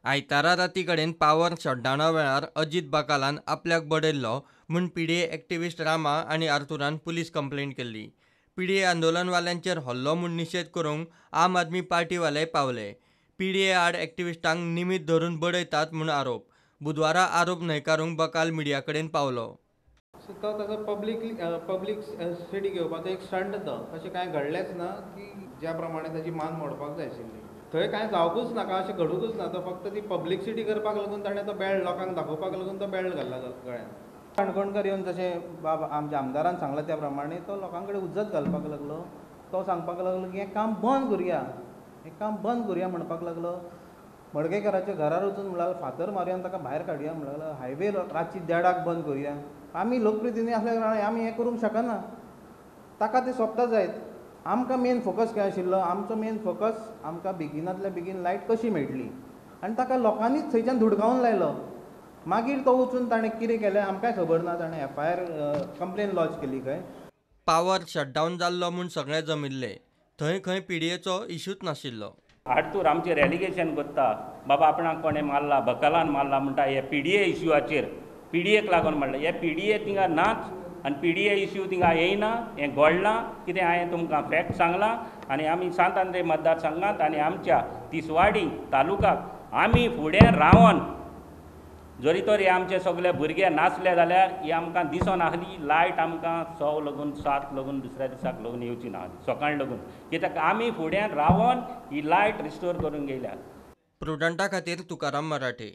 आयतारा राती कडेन पावर शटडावना वेळार अजित बकालान आपल्याक बडयल्लो म्हूण पीडीए एक्टिव्हिस्ट रामा आनी आर्थुरान पुलीस कंप्लेंट केल्ली। पीडीए आंदोलनवाल्यांचेर हल्लो म्हूण निशेध करूंक आम आदमी पार्टीवाले पावले। पीडीए आड एक्टिव्हिस्टांक निमीत धरून बडयतात म्हूण आरोप। बुधवारा आरोप न्हयकारूंक बकाल मिडिया कडेन पावलो। सो तो ताचो पब्लिसिटी घेवपाचो एक स्टंट तो, अशें कांय घडलेंच ना की ज्या प्रमाणे ताची मान मोडपाक जाय आशिल्ली। थंय कांय जावंकूच नाका, अशें घडूंकच ना। तो फक्त ती पब्लिसिटी करपाक लागून ताणें तो बेल्ट लोकांक दाखोवपाक लागून तो बेल्ट घाल्ला गळ्यांत। काणकोणकार येवन जशें आमच्या आमदारान सांगलां त्या प्रमाणे तो लोकां कडेन उजत घालपाक लागलो। तो सांगपाक लागलो की हें काम बंद करुया, हें काम बंद करुया म्हणपाक लागलो। मडकयकाराच्या घरार वचून म्हणलें फातर मारया आनी ताका भायर काडया म्हणलें, हायवे रातची 1:30 बंद करुया। आमी लोकप्रतिनिधी आसल्या कारणान आमी हें करूंक शकना। ताका तें सोंपता जायत। आमकां मेन फोकस काय आशिल्लो, आमचो मेन फोकस आमकां बेगिनांतल्या बेगीन लायट कशी मेळटली, आनी ताका लोकांनीच थंयच्यान धुडकावन लायलो। मागीर तो वचून ताणें कितें केलें आमकांय खबर ना, ताणें FIR कंप्लेन लॉन्च केली काय। पावर शटडावन जाल्लो म्हूण सगळें जमिल्ले। थंय खंय पीडीएचो इशूच नाशिल्लो। आडतूर आमचेर एलिगेशन करता, बाबा आपणाक कोणें मारला, बकालान मारला म्हणटा हे पीडीए इश्यूआचेर, पीडीएक लागून म्हणलें। हे पीडीए थिंगा नाच आनी पीडीए इश्यू थिंगा येयना, हें घडलां कितें हांवें तुमकां फॅक्ट सांगलां। आनी आमी सांत आंद्रे मतदारसंघांत आनी आमच्या तिसवाडी तालुकाक आमी फुडें रावन जरी तर हे आमचे सगळे भुरगे नाचले जाल्यार ही आमकां दिसोन आसली लायट आमकां 6 लागून 7 लागून दुसऱ्या दिसाक लागून येवची ना सकाळ लागून, कित्याक आमी फुडें रावन ही लायट रिस्टोर करून गेल्या। प्रुडंटा खातीर तुकाराम मराठे।